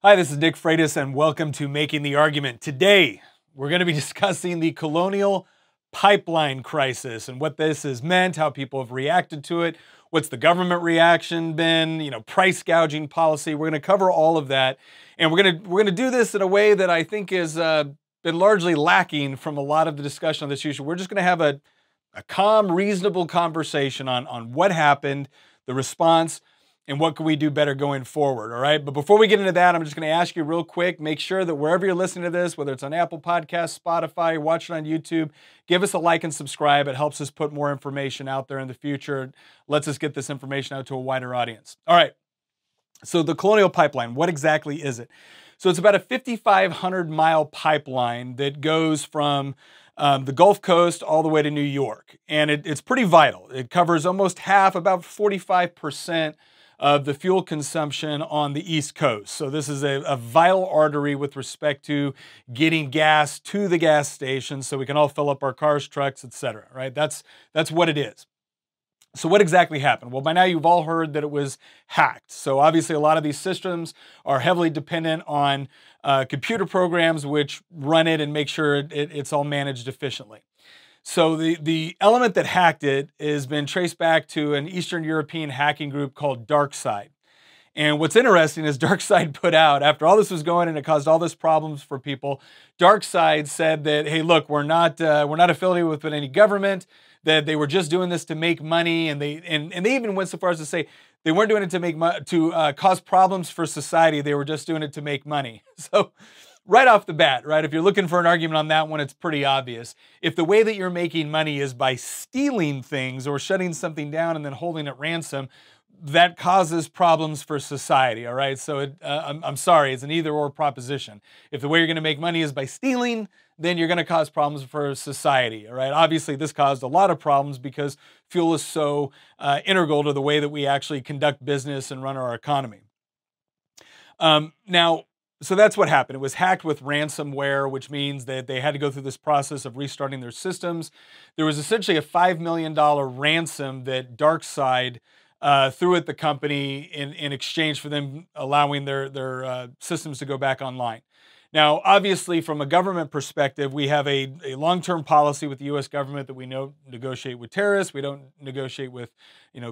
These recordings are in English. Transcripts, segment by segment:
Hi, this is Nick Freitas, and welcome to Making the Argument. Today, we're going to be discussing the Colonial Pipeline crisis and what this has meant, how people have reacted to it, what's the government reaction been, price gouging policy. We're going to cover all of that, and we're going to do this in a way that I think has been largely lacking from a lot of the discussion on this issue. We're just going to have a calm, reasonable conversation on what happened, the response, and what can we do better going forward, all right? But before we get into that, I'm just going to ask you real quick, make sure that wherever you're listening to this, whether it's on Apple Podcasts, Spotify, you're watching on YouTube, give us a like and subscribe. It helps us put more information out there in the future. It lets us get this information out to a wider audience. All right, so the Colonial Pipeline, what exactly is it? So it's about a 5,500-mile pipeline that goes from the Gulf Coast all the way to New York. And it's pretty vital. It covers almost half, about 45%, of the fuel consumption on the East Coast. So this is a vital artery with respect to getting gas to the gas station so we can all fill up our cars, trucks, etc. Right? That's what it is. So what exactly happened? Well, by now you've all heard that it was hacked. So obviously a lot of these systems are heavily dependent on computer programs which run it and make sure it's all managed efficiently. So the element that hacked it has been traced back to an Eastern European hacking group called DarkSide. And what's interesting is DarkSide put out, after all this was going and it caused all this problems for people, DarkSide said that, hey, look, we're not affiliated with any government, that they were just doing this to make money, and they even went so far as to say they weren't doing it to cause problems for society. They were just doing it to make money. So right off the bat, right, if you're looking for an argument on that one, it's pretty obvious. If the way that you're making money is by stealing things or shutting something down and then holding it ransom, that causes problems for society, all right? So I'm sorry, it's an either-or proposition. If the way you're going to make money is by stealing, then you're going to cause problems for society, all right? Obviously, this caused a lot of problems because fuel is so integral to the way that we actually conduct business and run our economy. So that's what happened. It was hacked with ransomware, which means that they had to go through this process of restarting their systems. There was essentially a $5 million ransom that DarkSide threw at the company in exchange for them allowing their systems to go back online. Now, obviously, from a government perspective, we have a long-term policy with the U.S. government that we don't negotiate with terrorists. We don't negotiate with,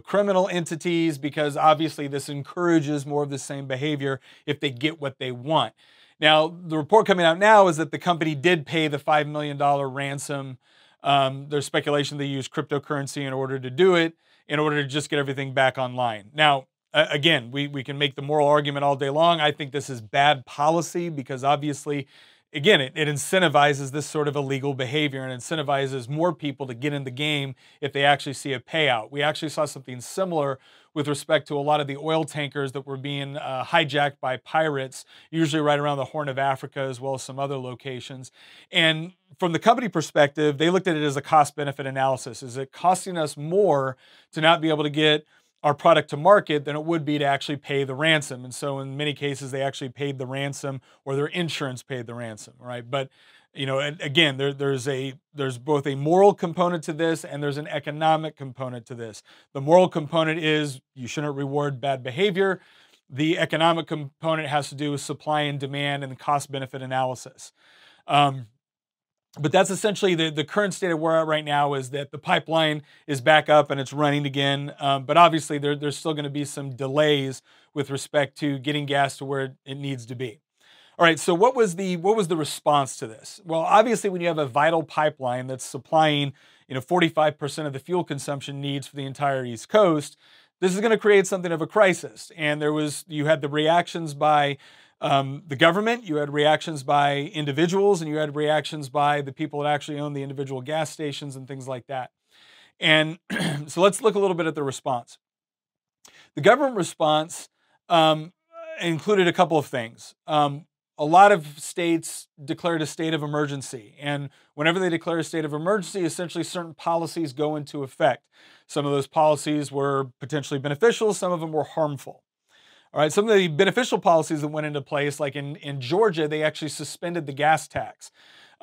criminal entities, because obviously this encourages more of the same behavior if they get what they want. Now, the report coming out now is that the company did pay the $5 million ransom. There's speculation they used cryptocurrency in order to do it, in order to just get everything back online. Now, again, we can make the moral argument all day long. I think this is bad policy because obviously, again, it incentivizes this sort of illegal behavior and incentivizes more people to get in the game if they actually see a payout. We actually saw something similar with respect to a lot of the oil tankers that were being hijacked by pirates, usually right around the Horn of Africa as well as some other locations. And from the company perspective, they looked at it as a cost-benefit analysis. Is it costing us more to not be able to get our product to market than it would be to actually pay the ransom? And so in many cases, they actually paid the ransom, or their insurance paid the ransom, right? But, again, there's both a moral component to this and there's an economic component to this. The moral component is you shouldn't reward bad behavior. The economic component has to do with supply and demand and the cost-benefit analysis. But that's essentially the current state of where we're at right now, is that the pipeline is back up and it's running again. But obviously there's still going to be some delays with respect to getting gas to where it needs to be. All right, so what was the response to this? Well, obviously when you have a vital pipeline that's supplying 45% of the fuel consumption needs for the entire East Coast, this is going to create something of a crisis. And you had the reactions by the government, you had reactions by individuals, and you had reactions by the people that actually own the individual gas stations and things like that. And so let's look a little bit at the response. The government response included a couple of things. A lot of states declared a state of emergency, and whenever they declare a state of emergency, essentially certain policies go into effect. Some of those policies were potentially beneficial, some of them were harmful. All right, some of the beneficial policies that went into place, like in Georgia, they actually suspended the gas tax.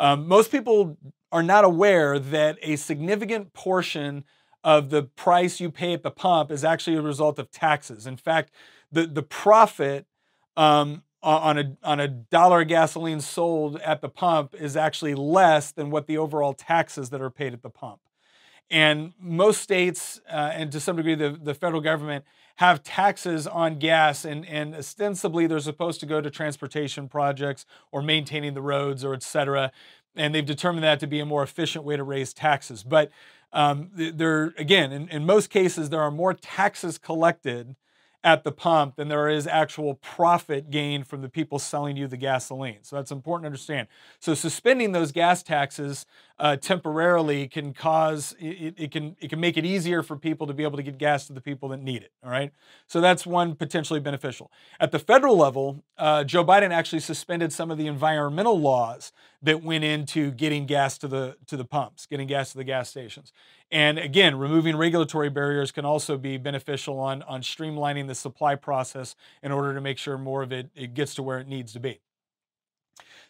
Most people are not aware that a significant portion of the price you pay at the pump is actually a result of taxes. In fact, the profit on a dollar of gasoline sold at the pump is actually less than what the overall taxes that are paid at the pump. And most states, and to some degree the federal government, have taxes on gas, and ostensibly they're supposed to go to transportation projects or maintaining the roads or et cetera. And they've determined that to be a more efficient way to raise taxes. But again, in most cases, there are more taxes collected at the pump than there is actual profit gained from the people selling you the gasoline. So that's important to understand. So suspending those gas taxes temporarily can cause, it can make it easier for people to be able to get gas to the people that need it, all right? So that's one potentially beneficial. At the federal level, Joe Biden actually suspended some of the environmental laws that went into getting gas to the pumps, getting gas to the gas stations. And again, removing regulatory barriers can also be beneficial on streamlining the supply process in order to make sure more of it gets to where it needs to be.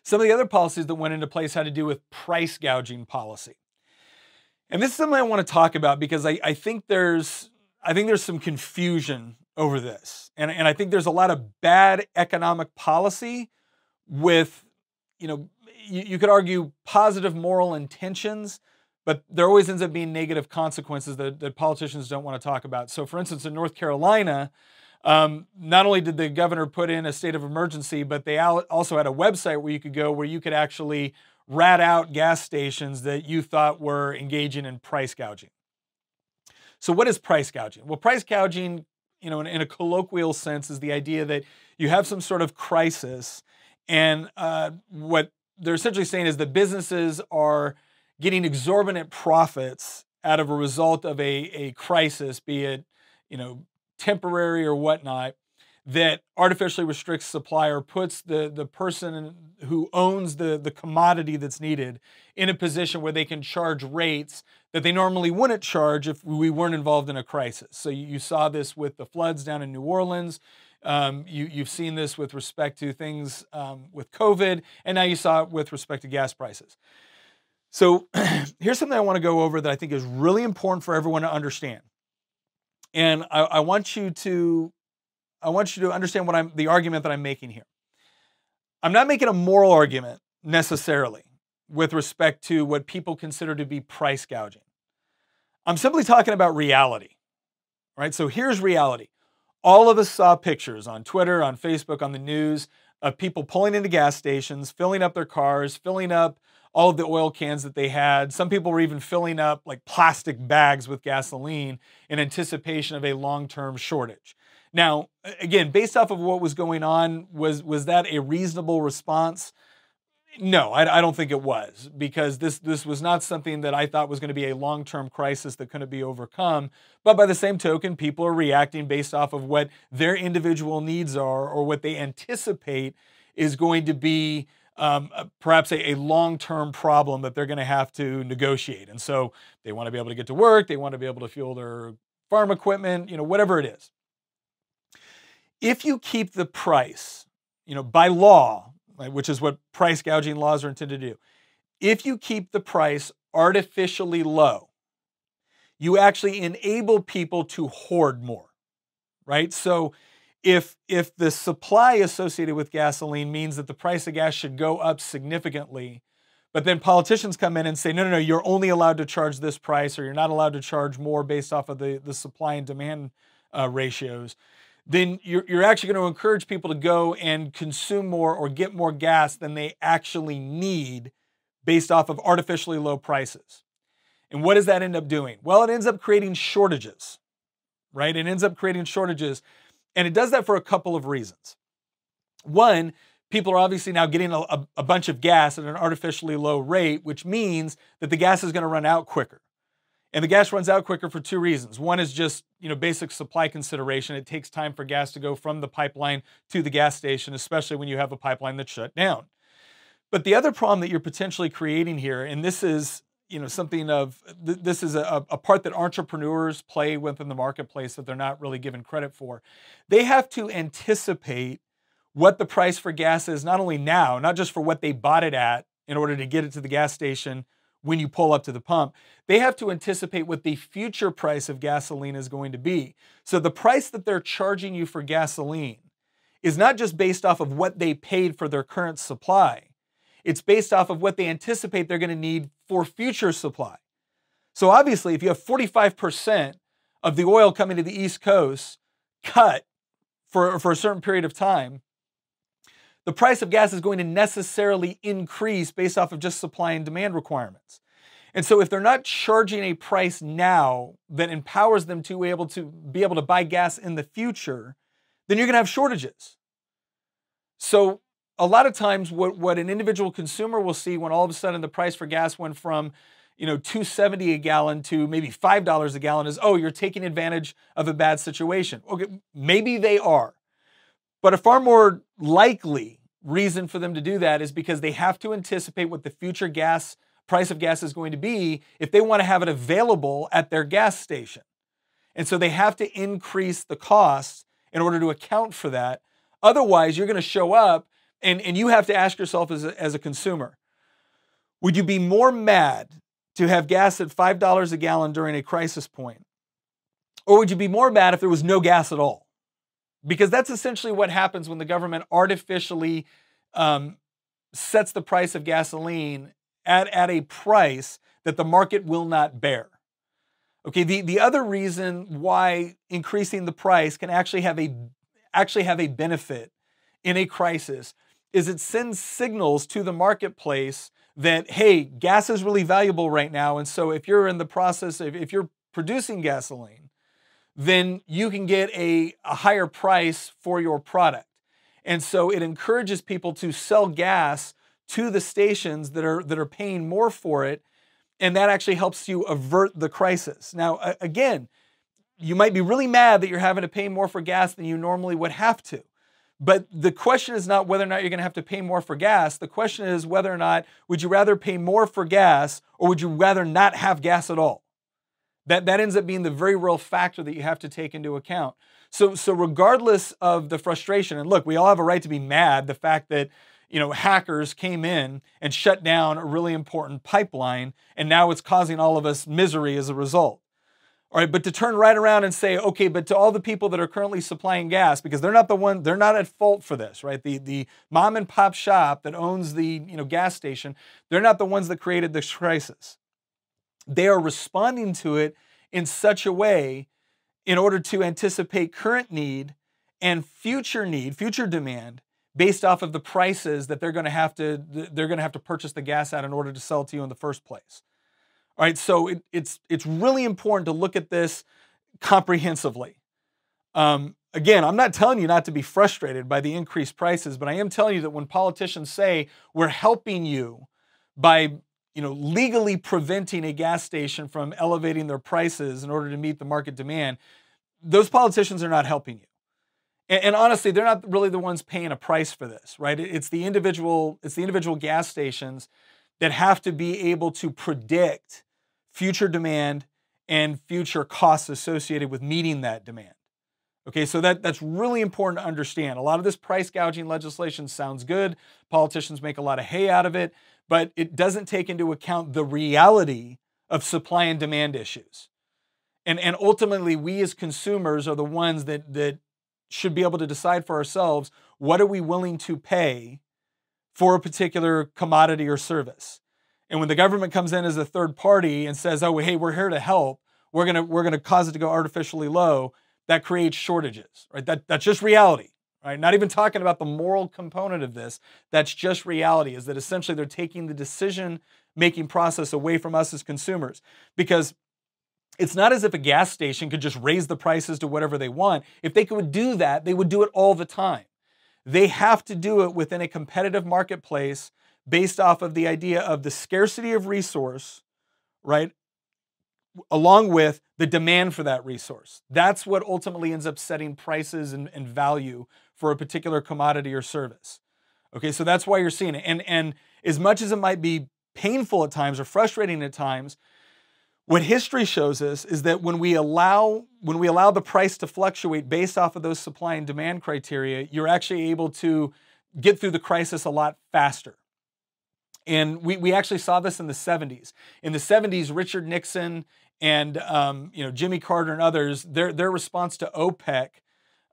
Some of the other policies that went into place had to do with price gouging policy. And this is something I want to talk about because I think there's some confusion over this. And I think there's a lot of bad economic policy with, you could argue positive moral intentions, but there always ends up being negative consequences that politicians don't want to talk about. So for instance, in North Carolina, not only did the governor put in a state of emergency, but they also had a website where you could go where you could actually rat out gas stations that you thought were engaging in price gouging. So what is price gouging? Well, price gouging, in a colloquial sense, is the idea that you have some sort of crisis, and what they're essentially saying is that businesses are getting exorbitant profits out of a result of a crisis, be it, temporary or whatnot, that artificially restricts supply or puts the person who owns the commodity that's needed in a position where they can charge rates that they normally wouldn't charge if we weren't involved in a crisis. So you saw this with the floods down in New Orleans. You've seen this with respect to things with COVID, and now you saw it with respect to gas prices. So here's something I want to go over that I think is really important for everyone to understand. And I want you to understand the argument that I'm making here. I'm not making a moral argument necessarily with respect to what people consider to be price gouging. I'm simply talking about reality, right? So here's reality. All of us saw pictures on Twitter, on Facebook, on the news of people pulling into gas stations, filling up their cars, filling up all of the oil cans that they had. Some people were even filling up like plastic bags with gasoline in anticipation of a long-term shortage. Now, again, based off of what was going on, was that a reasonable response? No, I don't think it was, because this was not something that I thought was going to be a long-term crisis that couldn't be overcome. But by the same token, people are reacting based off of what their individual needs are or what they anticipate is going to be perhaps a long-term problem that they're going to have to negotiate. And so they want to be able to get to work, they want to be able to fuel their farm equipment, whatever it is. If you keep the price, by law, right, which is what price gouging laws are intended to do, if you keep the price artificially low, you actually enable people to hoard more, right? So if the supply associated with gasoline means that the price of gas should go up significantly, but then politicians come in and say, no, you're only allowed to charge this price, or you're not allowed to charge more based off of the supply and demand ratios, then you're actually going to encourage people to go and consume more or get more gas than they actually need based off of artificially low prices. And what does that end up doing? Well, it ends up creating shortages, right? It ends up creating shortages. And it does that for a couple of reasons. One, people are obviously now getting a bunch of gas at an artificially low rate, which means that the gas is going to run out quicker. And the gas runs out quicker for two reasons. One is just, basic supply consideration. It takes time for gas to go from the pipeline to the gas station, especially when you have a pipeline that's shut down. But the other problem that you're potentially creating here, and this is, this is a part that entrepreneurs play within the marketplace that they're not really given credit for. They have to anticipate what the price for gas is, not only now, not just for what they bought it at in order to get it to the gas station when you pull up to the pump. They have to anticipate what the future price of gasoline is going to be. So the price that they're charging you for gasoline is not just based off of what they paid for their current supply. It's based off of what they anticipate they're going to need for future supply. So obviously, if you have 45% of the oil coming to the East Coast cut for a certain period of time, the price of gas is going to necessarily increase based off of just supply and demand requirements. And so if they're not charging a price now that empowers them to be able to buy gas in the future, then you're going to have shortages. So a lot of times what an individual consumer will see when all of a sudden the price for gas went from $2.70 a gallon to maybe $5 a gallon is, oh, you're taking advantage of a bad situation. Okay, maybe they are. But a far more likely reason for them to do that is because they have to anticipate what the future price of gas is going to be if they want to have it available at their gas station. And so they have to increase the cost in order to account for that. Otherwise, you're going to show up and you have to ask yourself as a consumer, would you be more mad to have gas at $5 a gallon during a crisis point? Or would you be more mad if there was no gas at all? Because that's essentially what happens when the government artificially sets the price of gasoline at a price that the market will not bear. Okay, the other reason why increasing the price can actually have a benefit in a crisis is it sends signals to the marketplace that, hey, gas is really valuable right now. And so if you're in the process, if you're producing gasoline, then you can get a higher price for your product. And so it encourages people to sell gas to the stations that are paying more for it. And that actually helps you avert the crisis. Now, again, you might be really mad that you're having to pay more for gas than you normally would have to. But the question is not whether or not you're going to have to pay more for gas. The question is whether or not would you rather pay more for gas or would you rather not have gas at all? That ends up being the very real factor that you have to take into account. So regardless of the frustration, and look, we all have a right to be mad, the fact that hackers came in and shut down a really important pipeline, and now it's causing all of us misery as a result. All right, but to turn right around and say, okay, but to all the people that are currently supplying gas, because they're not at fault for this, right? The mom and pop shop that owns the gas station, they're not the ones that created this crisis. They are responding to it in such a way in order to anticipate current need and future demand based off of the prices that they're going to have to purchase the gas at in order to sell it to you in the first place. All right, so it's really important to look at this comprehensively. Again, I'm not telling you not to be frustrated by the increased prices, but I am telling you that when politicians say we're helping you by legally preventing a gas station from elevating their prices in order to meet the market demand, those politicians are not helping you. And honestly, they're not really the ones paying a price for this, right? It's the individual gas stations that have to be able to predict future demand and future costs associated with meeting that demand. Okay, so that's really important to understand. A lot of this price gouging legislation sounds good. Politicians make a lot of hay out of it, but it doesn't take into account the reality of supply and demand issues. And ultimately, we as consumers are the ones that should be able to decide for ourselves, what are we willing to pay for a particular commodity or service? And when the government comes in as a third party and says, oh, hey, we're here to help, we're gonna cause it to go artificially low, that creates shortages, right? That's just reality, right? Not even talking about the moral component of this. That's just reality, is that essentially they're taking the decision-making process away from us as consumers. Because it's not as if a gas station could just raise the prices to whatever they want. If they could do that, they would do it all the time. They have to do it within a competitive marketplace based off of the idea of the scarcity of resource, right? Along with the demand for that resource. That's what ultimately ends up setting prices and value for a particular commodity or service. Okay, so that's why you're seeing it. And as much as it might be painful at times or frustrating at times, what history shows us is that when we allow the price to fluctuate based off of those supply and demand criteria, you're actually able to get through the crisis a lot faster. And we actually saw this in the 70s. In the 70s, Richard Nixon and Jimmy Carter and others, their response to OPEC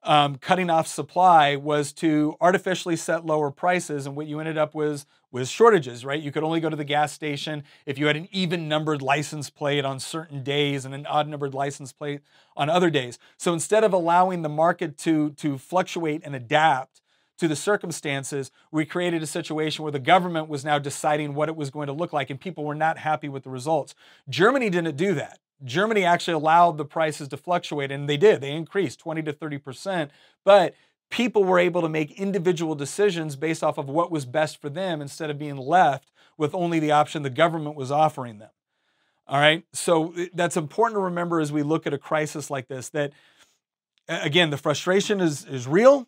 cutting off supply was to artificially set lower prices, and what you ended up was shortages, right? You could only go to the gas station if you had an even numbered license plate on certain days and an odd numbered license plate on other days. So instead of allowing the market to fluctuate and adapt to the circumstances, we created a situation where the government was now deciding what it was going to look like, and people were not happy with the results. Germany didn't do that. Germany actually allowed the prices to fluctuate, and they did. They increased 20 to 30%, but people were able to make individual decisions based off of what was best for them instead of being left with only the option the government was offering them. All right, so that's important to remember as we look at a crisis like this, that again, the frustration is real,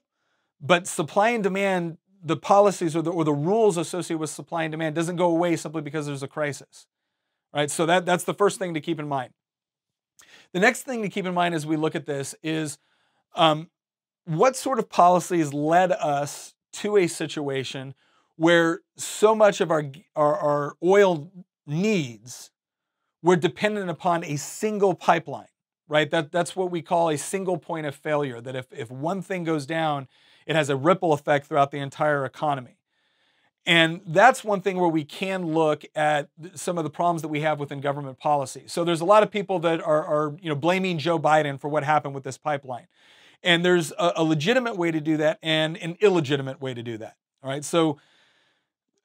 but supply and demand, the policies or the rules associated with supply and demand doesn't go away simply because there's a crisis. Right, so that's the first thing to keep in mind. The next thing to keep in mind as we look at this is what sort of policies led us to a situation where so much of our oil needs were dependent upon a single pipeline, right? That's what we call a single point of failure, that if one thing goes down, it has a ripple effect throughout the entire economy. And that's one thing where we can look at some of the problems that we have within government policy. So there's a lot of people that are blaming Joe Biden for what happened with this pipeline. And there's a legitimate way to do that and an illegitimate way to do that. All right. So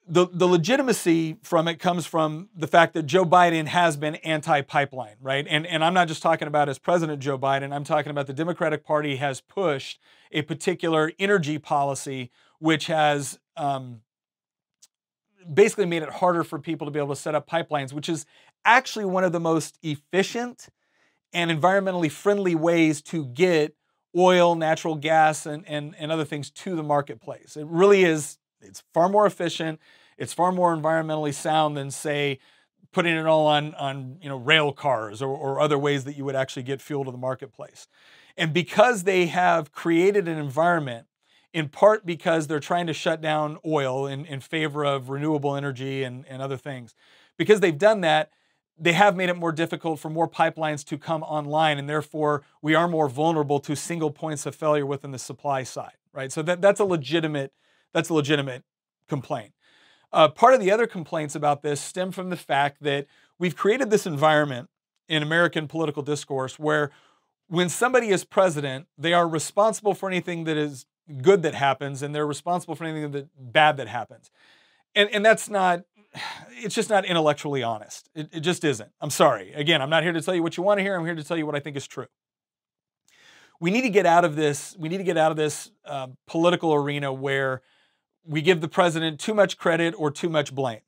the legitimacy from it comes from the fact that Joe Biden has been anti-pipeline, right? And I'm not just talking about as President Joe Biden. I'm talking about the Democratic Party has pushed a particular energy policy which has basically made it harder for people to be able to set up pipelines, which is actually one of the most efficient and environmentally friendly ways to get oil, natural gas, and other things to the marketplace. It really is, it's far more efficient, it's far more environmentally sound than, say, putting it all on rail cars or other ways that you would actually get fuel to the marketplace. And because they have created an environment, in part because they're trying to shut down oil in favor of renewable energy and other things. Because they've done that, they have made it more difficult for more pipelines to come online, and therefore we are more vulnerable to single points of failure within the supply side, right? So that's a legitimate complaint. Part of the other complaints about this stem from the fact that we've created this environment in American political discourse where when somebody is president, they are responsible for anything that is good that happens, and they're responsible for anything that bad that happens. And that's not, it's just not intellectually honest. It just isn't. I'm sorry. Again, I'm not here to tell you what you want to hear. I'm here to tell you what I think is true. We need to get out of this. We need to get out of this political arena where we give the president too much credit or too much blame.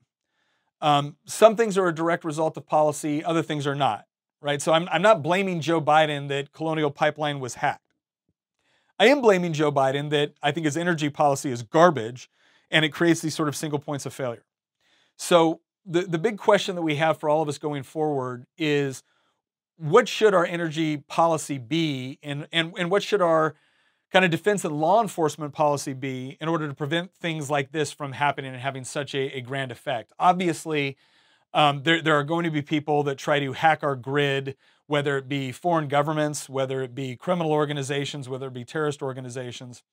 Some things are a direct result of policy. Other things are not, right? So I'm not blaming Joe Biden that Colonial Pipeline was hacked. I am blaming Joe Biden that I think his energy policy is garbage and it creates these sort of single points of failure. So the big question that we have for all of us going forward is, what should our energy policy be, and what should our kind of defense and law enforcement policy be in order to prevent things like this from happening and having such a grand effect? Obviously, there are going to be people that try to hack our grid, whether it be foreign governments, whether it be criminal organizations, whether it be terrorist organizations.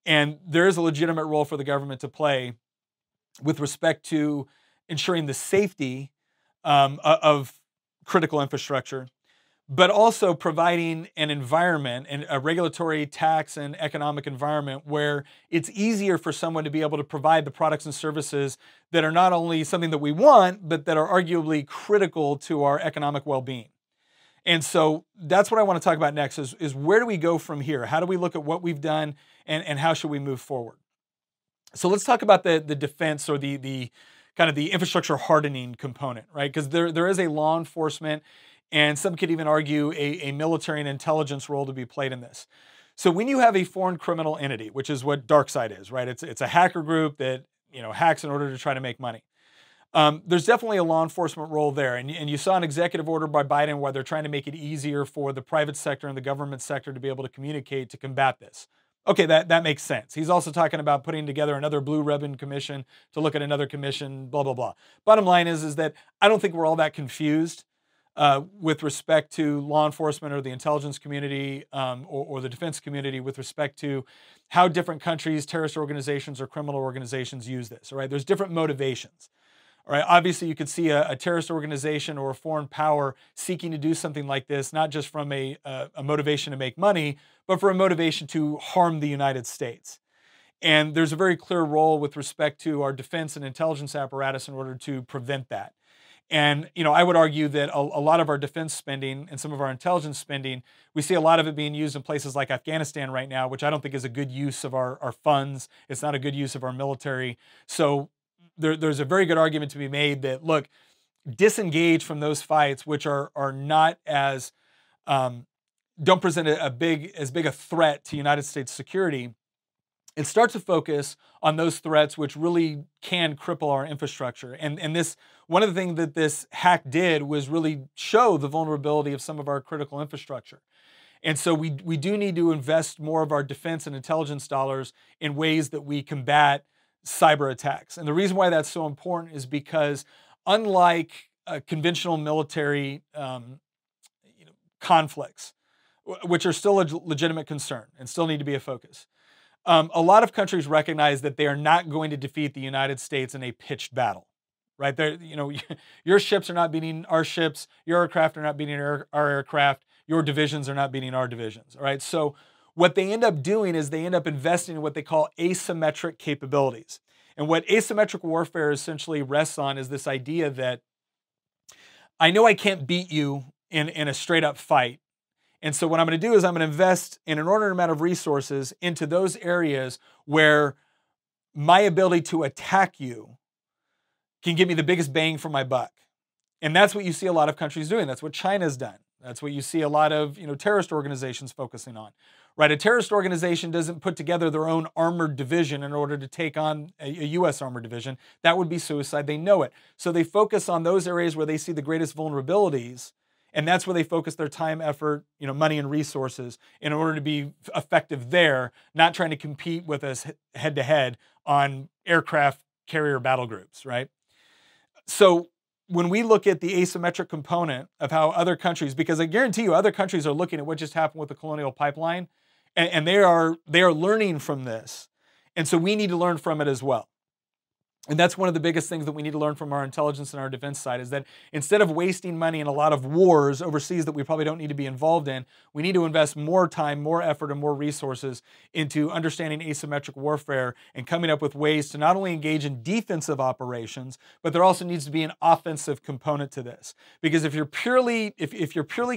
And there is a legitimate role for the government to play with respect to ensuring the safety of critical infrastructure, but also providing an environment and a regulatory, tax, and economic environment where it's easier for someone to be able to provide the products and services that are not only something that we want, but that are arguably critical to our economic well-being. And so that's what I want to talk about next is where do we go from here? How do we look at what we've done and how should we move forward? So let's talk about the defense or the kind of the infrastructure hardening component, right? Because there is a law enforcement and some could even argue a military and intelligence role to be played in this. So when you have a foreign criminal entity, which is what DarkSide is, right? It's a hacker group that hacks in order to try to make money. There's definitely a law enforcement role there. And you saw an executive order by Biden where they're trying to make it easier for the private sector and the government sector to be able to communicate to combat this. Okay, that makes sense. He's also talking about putting together another blue ribbon commission to look at another commission, blah, blah, blah. Bottom line is that I don't think we're all that confused with respect to law enforcement or the intelligence community or the defense community with respect to how different countries, terrorist organizations, or criminal organizations use this. All right, there's different motivations. All right, obviously, you could see a terrorist organization or a foreign power seeking to do something like this, not just from a motivation to make money, but for a motivation to harm the United States. And there's a very clear role with respect to our defense and intelligence apparatus in order to prevent that. And, I would argue that a lot of our defense spending and some of our intelligence spending, we see a lot of it being used in places like Afghanistan right now, which I don't think is a good use of our funds. It's not a good use of our military. So there's a very good argument to be made that, look, disengage from those fights, which are not as, don't present as big a threat to United States security, and start to focus on those threats which really can cripple our infrastructure. And this, one of the things that this hack did was really show the vulnerability of some of our critical infrastructure. And so we do need to invest more of our defense and intelligence dollars in ways that we combat cyber attacks. And the reason why that's so important is because unlike conventional military conflicts, which are still a legitimate concern and still need to be a focus, a lot of countries recognize that they are not going to defeat the United States in a pitched battle, right? Your ships are not beating our ships, your aircraft are not beating our aircraft, your divisions are not beating our divisions, all right? So what they end up doing is they end up investing in what they call asymmetric capabilities. And what asymmetric warfare essentially rests on is this idea that I know I can't beat you in a straight up fight. And so what I'm going to do is I'm going to invest in an inordinate amount of resources into those areas where my ability to attack you can give me the biggest bang for my buck. And that's what you see a lot of countries doing. That's what China's done. That's what you see a lot of terrorist organizations focusing on. Right? A terrorist organization doesn't put together their own armored division in order to take on a U.S. armored division. That would be suicide. They know it. So they focus on those areas where they see the greatest vulnerabilities. And that's where they focus their time, effort, money, and resources in order to be effective there, not trying to compete with us head to head on aircraft carrier battle groups, right? So when we look at the asymmetric component of how other countries, because I guarantee you other countries are looking at what just happened with the Colonial Pipeline, and they are learning from this. And so we need to learn from it as well. And that's one of the biggest things that we need to learn from our intelligence and our defense side is that instead of wasting money in a lot of wars overseas that we probably don't need to be involved in, we need to invest more time, more effort, and more resources into understanding asymmetric warfare and coming up with ways to not only engage in defensive operations, but there also needs to be an offensive component to this. Because if you're purely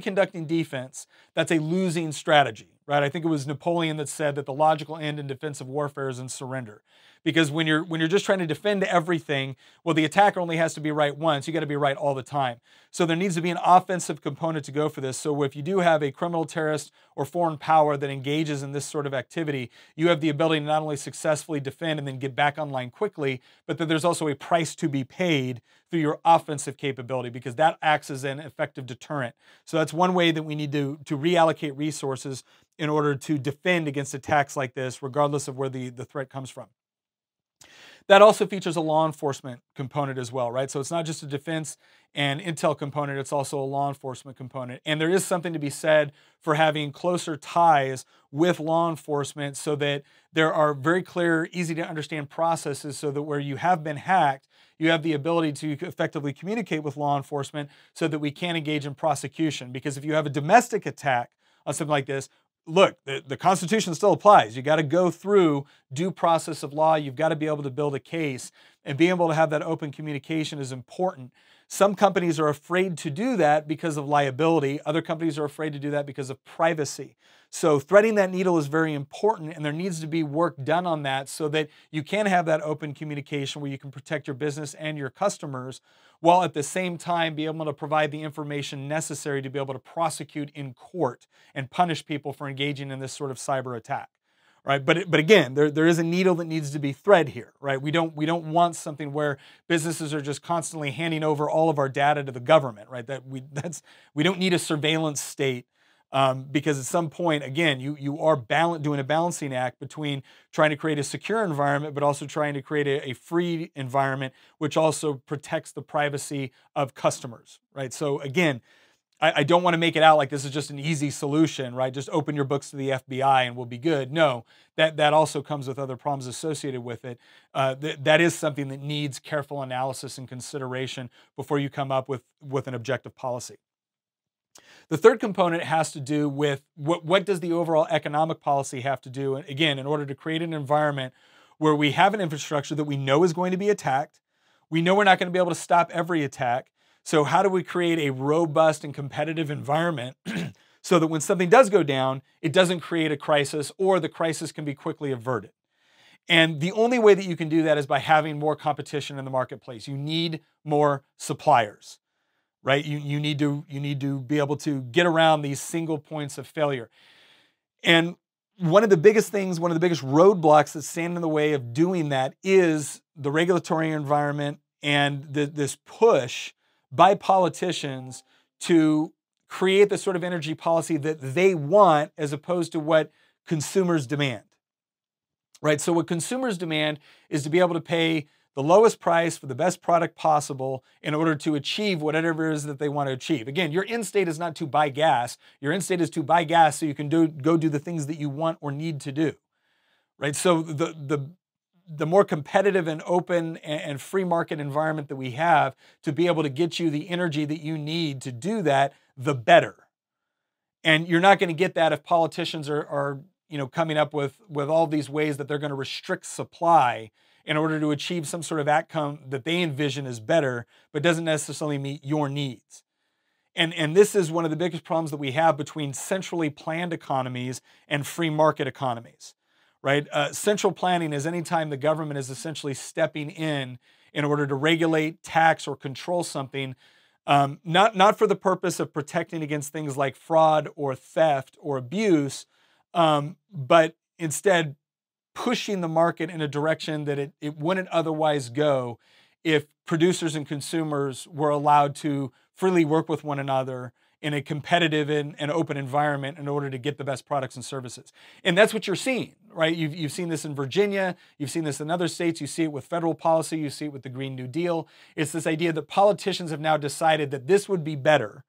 conducting defense, that's a losing strategy. Right? I think it was Napoleon that said that the logical end in defensive warfare is in surrender. Because when you're just trying to defend everything, well, the attacker only has to be right once. You got to be right all the time. So there needs to be an offensive component to go for this. So if you do have a criminal, terrorist, or foreign power that engages in this sort of activity, you have the ability to not only successfully defend and then get back online quickly, but that there's also a price to be paid through your offensive capability because that acts as an effective deterrent. So that's one way that we need to reallocate resources in order to defend against attacks like this, regardless of where the threat comes from. That also features a law enforcement component as well, right? So it's not just a defense and intel component, it's also a law enforcement component. And there is something to be said for having closer ties with law enforcement so that there are very clear, easy to understand processes so that where you have been hacked, you have the ability to effectively communicate with law enforcement so that we can engage in prosecution. Because if you have a domestic attack on something like this, look, the Constitution still applies. You got to go through due process of law. You've got to be able to build a case, and being able to have that open communication is important. Some companies are afraid to do that because of liability. Other companies are afraid to do that because of privacy. So threading that needle is very important, and there needs to be work done on that so that you can have that open communication where you can protect your business and your customers, while at the same time be able to provide the information necessary to be able to prosecute in court and punish people for engaging in this sort of cyber attack. Right? But again, there is a needle that needs to be thread here, right? We don't want something where businesses are just constantly handing over all of our data to the government, right? We don't need a surveillance state because at some point, again, you are doing a balancing act between trying to create a secure environment, but also trying to create a free environment, which also protects the privacy of customers, right? So again, I don't want to make it out like this is just an easy solution, right? Just open your books to the FBI and we'll be good. No, that also comes with other problems associated with it. That is something that needs careful analysis and consideration before you come up with an objective policy. The third component has to do with what does the overall economic policy have to do, again, in order to create an environment where we have an infrastructure that we know is going to be attacked. We know we're not going to be able to stop every attack. So how do we create a robust and competitive environment so that when something does go down, it doesn't create a crisis or the crisis can be quickly averted? And the only way that you can do that is by having more competition in the marketplace. You need more suppliers, right? You need to be able to get around these single points of failure. And one of the biggest things, one of the biggest roadblocks that stand in the way of doing that is the regulatory environment and this push by politicians to create the sort of energy policy that they want as opposed to what consumers demand, right? So what consumers demand is to be able to pay the lowest price for the best product possible in order to achieve whatever it is that they want to achieve. Again, your end state is not to buy gas. Your end state is to buy gas so you can go do the things that you want or need to do, right? So the more competitive and open and free market environment that we have to be able to get you the energy that you need to do that, the better. And you're not going to get that if politicians are coming up with all these ways that they're going to restrict supply in order to achieve some sort of outcome that they envision as better, but doesn't necessarily meet your needs. And this is one of the biggest problems that we have between centrally planned economies and free market economies, right? Central planning is any time the government is essentially stepping in order to regulate, tax, or control something, not for the purpose of protecting against things like fraud or theft or abuse, but instead pushing the market in a direction that it wouldn't otherwise go if producers and consumers were allowed to freely work with one another in a competitive and open environment in order to get the best products and services. And that's what you're seeing, right? You've seen this in Virginia, you've seen this in other states, you see it with federal policy, you see it with the Green New Deal. It's this idea that politicians have now decided that this would be better,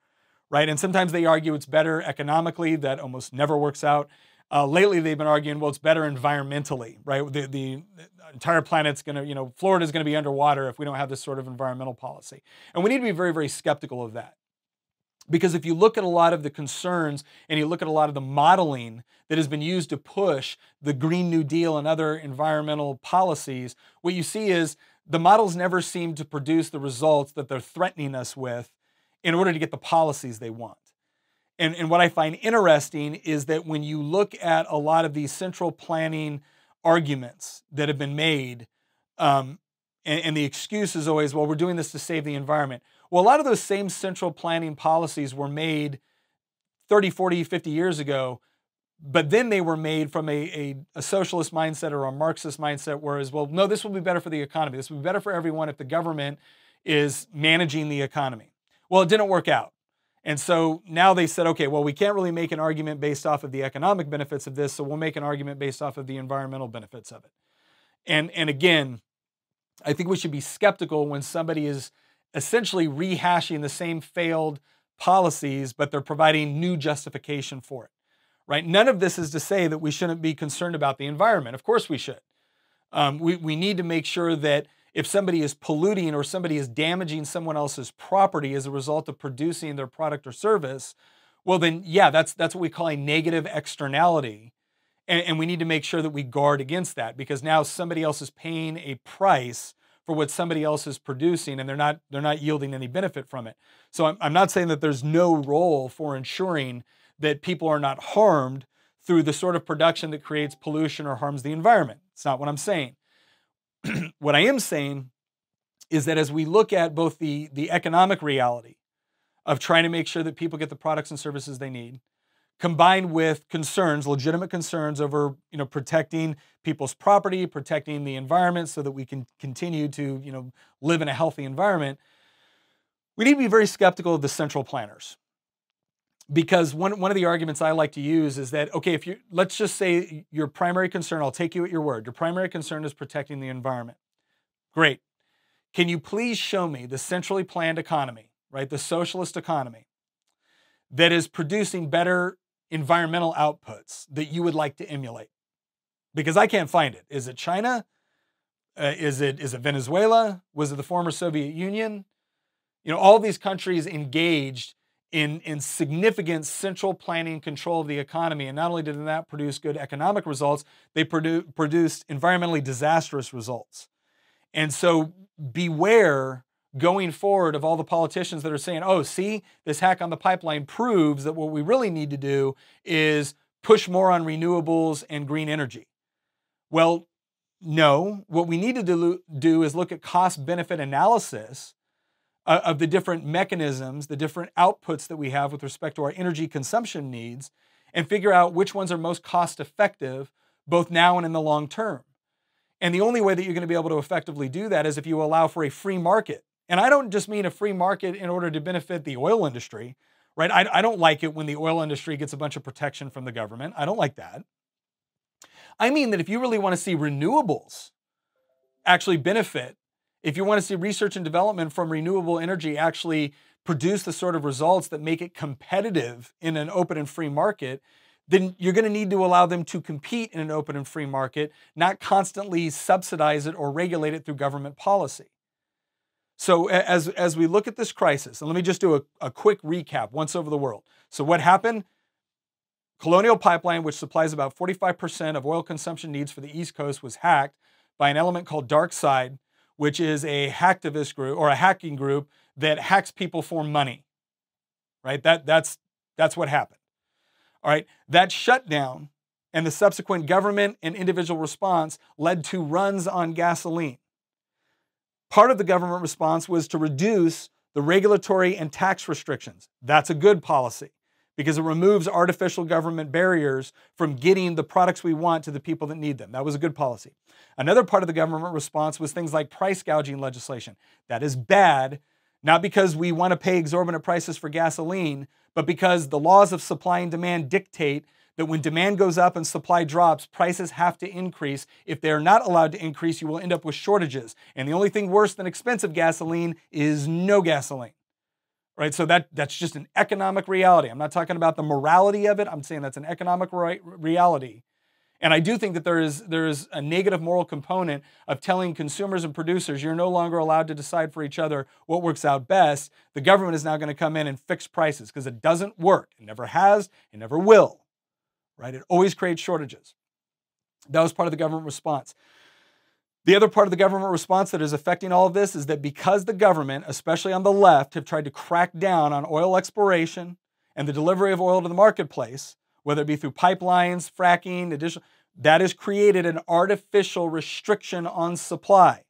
right? And sometimes they argue it's better economically. That almost never works out. Lately, they've been arguing, well, it's better environmentally, right? The entire planet's going to, Florida's going to be underwater if we don't have this sort of environmental policy. And we need to be very, very skeptical of that. Because if you look at a lot of the concerns and you look at a lot of the modeling that has been used to push the Green New Deal and other environmental policies, what you see is the models never seem to produce the results that they're threatening us with in order to get the policies they want. And what I find interesting is that when you look at a lot of these central planning arguments that have been made, and the excuse is always, well, we're doing this to save the environment. Well, a lot of those same central planning policies were made 30, 40, 50 years ago, but then they were made from a socialist mindset or a Marxist mindset, whereas, well, no, this will be better for the economy. This will be better for everyone if the government is managing the economy. Well, it didn't work out. And so now they said, okay, well, we can't really make an argument based off of the economic benefits of this, so we'll make an argument based off of the environmental benefits of it. And again, I think we should be skeptical when somebody is essentially rehashing the same failed policies, but they're providing new justification for it, right? None of this is to say that we shouldn't be concerned about the environment. Of course we should. We need to make sure that if somebody is polluting or somebody is damaging someone else's property as a result of producing their product or service, well then, yeah, that's what we call a negative externality. And we need to make sure that we guard against that, because now somebody else is paying a price for what somebody else is producing, and they're not yielding any benefit from it. So I'm not saying that there's no role for ensuring that people are not harmed through the sort of production that creates pollution or harms the environment. It's not what I'm saying. What I am saying is that as we look at both the economic reality of trying to make sure that people get the products and services they need, combined with concerns, legitimate concerns over protecting people's property, protecting the environment so that we can continue to live in a healthy environment, we need to be very skeptical of the central planners. Because one of the arguments I like to use is that, okay, let's just say your primary concern, I'll take you at your word, your primary concern is protecting the environment. Great. Can you please show me the centrally planned economy, right? The socialist economy that is producing better environmental outputs that you would like to emulate? Because I can't find it. Is it China? Is it Venezuela? Was it the former Soviet Union? You know, all these countries engaged in significant central planning and control of the economy. And not only did that produce good economic results, they produced environmentally disastrous results. And so beware going forward of all the politicians that are saying, oh, see, this hack on the pipeline proves that what we really need to do is push more on renewables and green energy. Well, no, what we need to do is look at cost-benefit analysis of the different mechanisms, the different outputs that we have with respect to our energy consumption needs, and figure out which ones are most cost-effective, both now and in the long term. And the only way that you're going to be able to effectively do that is if you allow for a free market. And I don't just mean a free market in order to benefit the oil industry, right? I don't like it when the oil industry gets a bunch of protection from the government. I don't like that. I mean that if you really want to see renewables actually benefit, if you want to see research and development from renewable energy actually produce the sort of results that make it competitive in an open and free market, then you're going to need to allow them to compete in an open and free market, not constantly subsidize it or regulate it through government policy. So as we look at this crisis, and let me just do a quick recap once over the world. So what happened? Colonial Pipeline, which supplies about 45% of oil consumption needs for the East Coast, was hacked by an element called DarkSide, which is a hacktivist group or a hacking group that hacks people for money. Right? That's what happened. All right. That shutdown and the subsequent government and individual response led to runs on gasoline. Part of the government response was to reduce the regulatory and tax restrictions. That's a good policy because it removes artificial government barriers from getting the products we want to the people that need them. That was a good policy. Another part of the government response was things like price gouging legislation. That is bad, not because we want to pay exorbitant prices for gasoline, but because the laws of supply and demand dictate that when demand goes up and supply drops, prices have to increase. If they're not allowed to increase, you will end up with shortages. And the only thing worse than expensive gasoline is no gasoline. Right? So that's just an economic reality. I'm not talking about the morality of it. I'm saying that's an economic reality. And I do think that there is a negative moral component of telling consumers and producers you're no longer allowed to decide for each other what works out best. The government is now going to come in and fix prices because it doesn't work. It never has. It never will. Right? It always creates shortages. That was part of the government response. The other part of the government response that is affecting all of this is that because the government, especially on the left, have tried to crack down on oil exploration and the delivery of oil to the marketplace, whether it be through pipelines, fracking, that has created an artificial restriction on supply.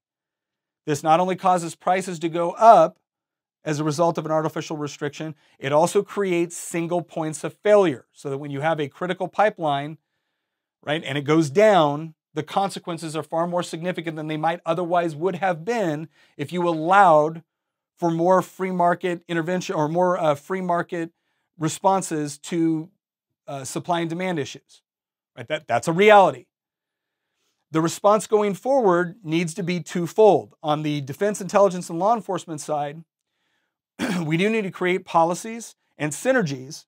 This not only causes prices to go up as a result of an artificial restriction, it also creates single points of failure so that when you have a critical pipeline, right, and it goes down, the consequences are far more significant than they might otherwise would have been if you allowed for more free market intervention or more free market responses to supply and demand issues. Right? That's a reality. The response going forward needs to be twofold. On the defense, intelligence, and law enforcement side, we do need to create policies and synergies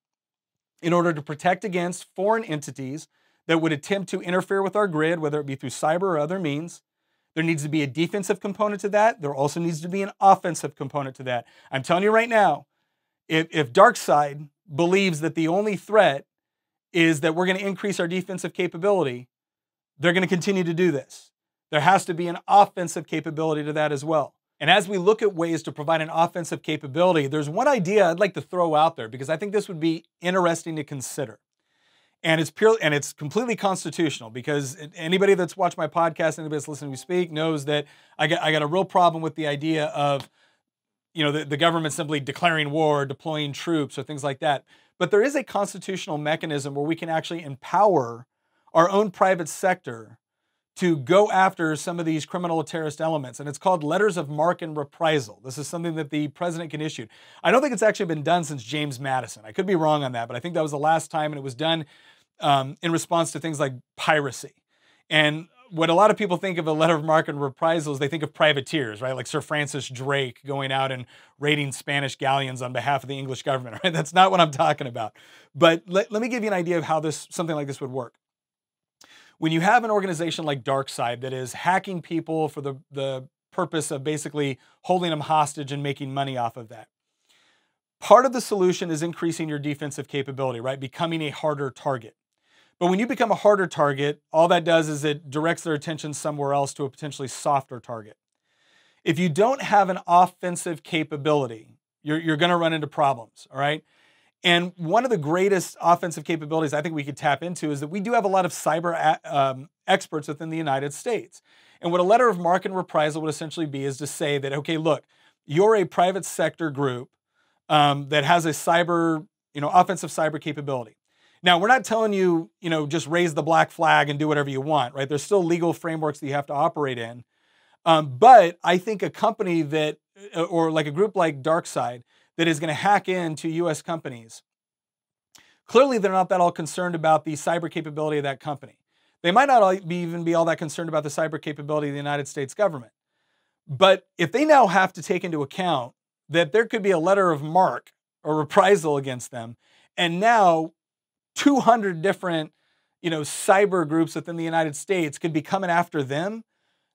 in order to protect against foreign entities that would attempt to interfere with our grid, whether it be through cyber or other means. There needs to be a defensive component to that. There also needs to be an offensive component to that. I'm telling you right now, if DarkSide believes that the only threat is that we're going to increase our defensive capability, they're going to continue to do this. There has to be an offensive capability to that as well. And as we look at ways to provide an offensive capability, there's one idea I'd like to throw out there because I think this would be interesting to consider. And it's completely constitutional because anybody that's watched my podcast, anybody that's listening to me speak knows that I got a real problem with the idea of, the government simply declaring war, deploying troops or things like that. But there is a constitutional mechanism where we can actually empower our own private sector to go after some of these criminal or terrorist elements. And it's called letters of marque and reprisal. This is something that the president can issue. I don't think it's actually been done since James Madison. I could be wrong on that, but I think that was the last time, and it was done in response to things like piracy. And what a lot of people think of a letter of marque and reprisals, they think of privateers, right? Like Sir Francis Drake going out and raiding Spanish galleons on behalf of the English government, right? That's not what I'm talking about. But let me give you an idea of how something like this would work. When you have an organization like DarkSide that is hacking people for the purpose of basically holding them hostage and making money off of that, part of the solution is increasing your defensive capability, right? Becoming a harder target. But when you become a harder target, all that does is it directs their attention somewhere else to a potentially softer target. If you don't have an offensive capability, you're going to run into problems, all right? And one of the greatest offensive capabilities I think we could tap into is that we do have a lot of cyber experts within the United States. And what a letter of marque and reprisal would essentially be is to say that, okay, look, you're a private sector group that has a offensive cyber capability. Now, we're not telling you, just raise the black flag and do whatever you want, right? There's still legal frameworks that you have to operate in. But I think a company or like a group like DarkSide that is going to hack into US companies, clearly they're not that all concerned about the cyber capability of that company. They might not even be all that concerned about the cyber capability of the United States government. But if they now have to take into account that there could be a letter of marque or reprisal against them, and now 200 different, cyber groups within the United States could be coming after them,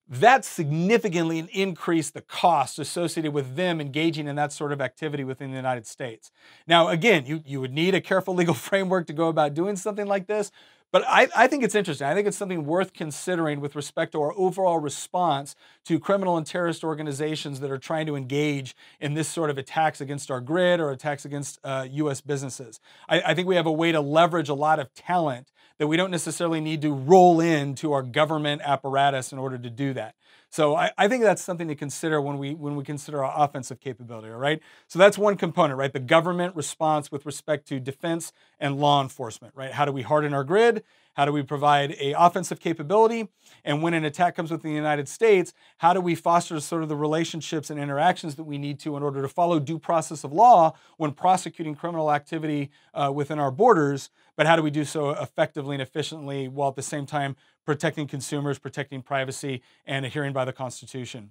that significantly increased the cost associated with them engaging in that sort of activity within the United States. Now, again, you would need a careful legal framework to go about doing something like this, but I think it's interesting. I think it's something worth considering with respect to our overall response to criminal and terrorist organizations that are trying to engage in this sort of attacks against our grid or attacks against U.S. businesses. I think we have a way to leverage a lot of talent that we don't necessarily need to roll into our government apparatus in order to do that. So I think that's something to consider when we consider our offensive capability, all right? So that's one component, right? The government response with respect to defense and law enforcement, right? How do we harden our grid? How do we provide an offensive capability? And when an attack comes within the United States, how do we foster sort of the relationships and interactions that we need to in order to follow due process of law when prosecuting criminal activity within our borders? But how do we do so effectively and efficiently while at the same time protecting consumers, protecting privacy, and adhering by the Constitution?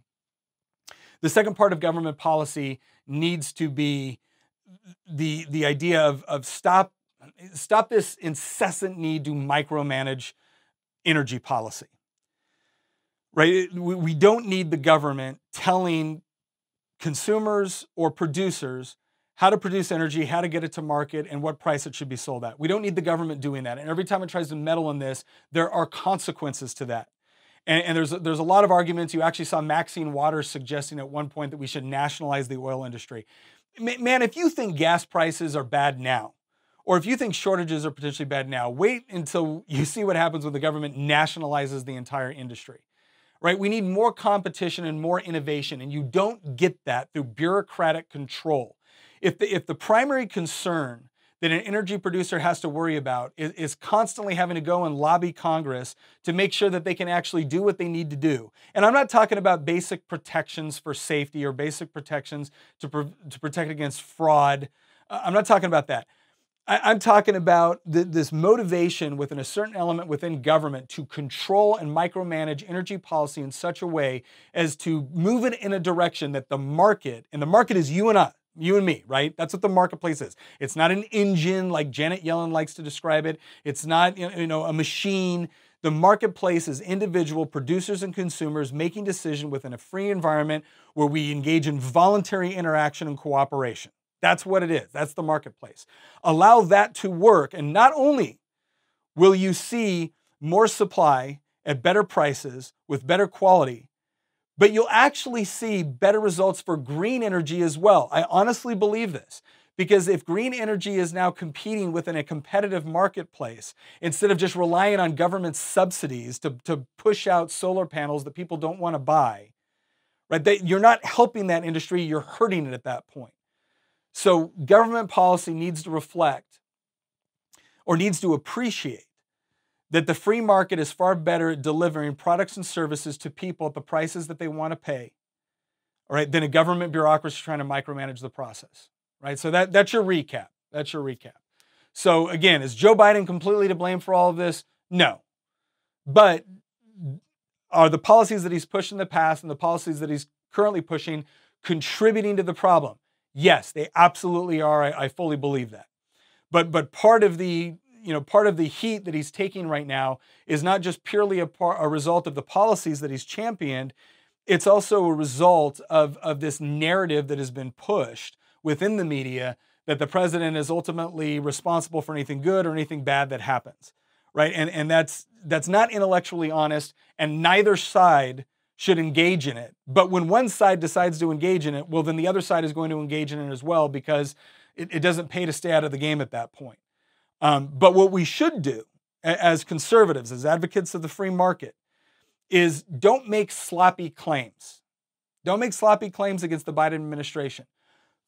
The second part of government policy needs to be the idea of stop this incessant need to micromanage energy policy, right? We don't need the government telling consumers or producers how to produce energy, how to get it to market, and what price it should be sold at. We don't need the government doing that. And every time it tries to meddle in this, there are consequences to that. And there's a lot of arguments. You actually saw Maxine Waters suggesting at one point that we should nationalize the oil industry. Man, if you think gas prices are bad now, or if you think shortages are potentially bad now, wait until you see what happens when the government nationalizes the entire industry, right? We need more competition and more innovation, and you don't get that through bureaucratic control. If the primary concern that an energy producer has to worry about is constantly having to go and lobby Congress to make sure that they can actually do what they need to do. And I'm not talking about basic protections for safety or basic protections to protect against fraud. I'm not talking about that. I'm talking about this motivation within a certain element within government to control and micromanage energy policy in such a way as to move it in a direction that the market, and the market is you and I, you and me, right? That's what the marketplace is. It's not an engine like Janet Yellen likes to describe it. It's not, a machine. The marketplace is individual producers and consumers making decisions within a free environment where we engage in voluntary interaction and cooperation. That's what it is. That's the marketplace. Allow that to work, and not only will you see more supply at better prices with better quality, but you'll actually see better results for green energy as well. I honestly believe this, because if green energy is now competing within a competitive marketplace, instead of just relying on government subsidies to push out solar panels that people don't want to buy, right? You're not helping that industry, you're hurting it at that point. So government policy needs to reflect or needs to appreciate that the free market is far better at delivering products and services to people at the prices that they want to pay, all right, than a government bureaucracy trying to micromanage the process, right? So that's your recap. That's your recap. So again, is Joe Biden completely to blame for all of this? No. But are the policies that he's pushed in the past and the policies that he's currently pushing contributing to the problem? Yes, they absolutely are. I fully believe that. But part of the heat that he's taking right now is not just purely a result of the policies that he's championed. It's also a result of this narrative that has been pushed within the media that the president is ultimately responsible for anything good or anything bad that happens, right? And that's not intellectually honest, and neither side should engage in it. But when one side decides to engage in it, well, then the other side is going to engage in it as well, because it doesn't pay to stay out of the game at that point. But what we should do as conservatives, as advocates of the free market, is don't make sloppy claims. Don't make sloppy claims against the Biden administration.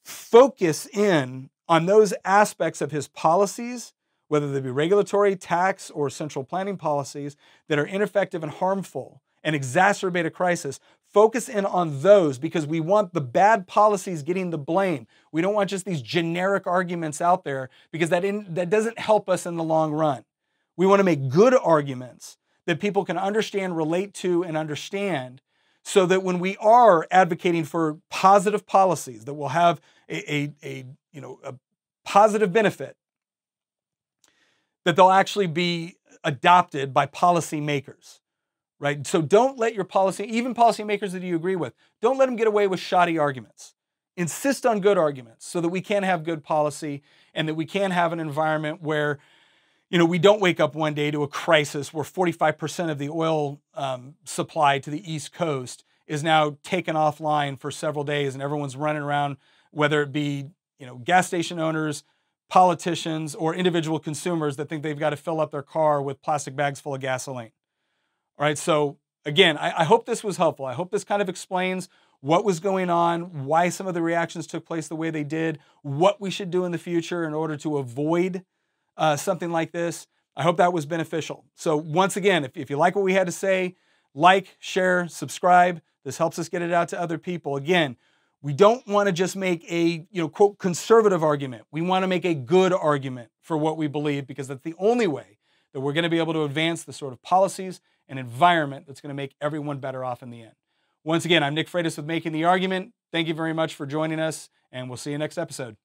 Focus in on those aspects of his policies, whether they be regulatory, tax, or central planning policies, that are ineffective and harmful and exacerbate a crisis. Focus in on those, because we want the bad policies getting the blame. We don't want just these generic arguments out there, because that doesn't help us in the long run. We want to make good arguments that people can understand, relate to, and understand, so that when we are advocating for positive policies that will have a positive benefit, that they'll actually be adopted by policymakers, right? So don't let your even policymakers that you agree with, don't let them get away with shoddy arguments. Insist on good arguments so that we can have good policy, and that we can have an environment where, we don't wake up one day to a crisis where 45% of the oil supply to the East Coast is now taken offline for several days, and everyone's running around, whether it be, gas station owners, politicians, or individual consumers that think they've got to fill up their car with plastic bags full of gasoline. All right, so again, I hope this was helpful. I hope this kind of explains what was going on, why some of the reactions took place the way they did, what we should do in the future in order to avoid something like this. I hope that was beneficial. So once again, if you like what we had to say, like, share, subscribe. This helps us get it out to other people. Again, we don't want to just make a, quote, conservative argument. We want to make a good argument for what we believe, because that's the only way that we're going to be able to advance the sort of policies and environment that's going to make everyone better off in the end. Once again, I'm Nick Freitas with Making the Argument. Thank you very much for joining us, and we'll see you next episode.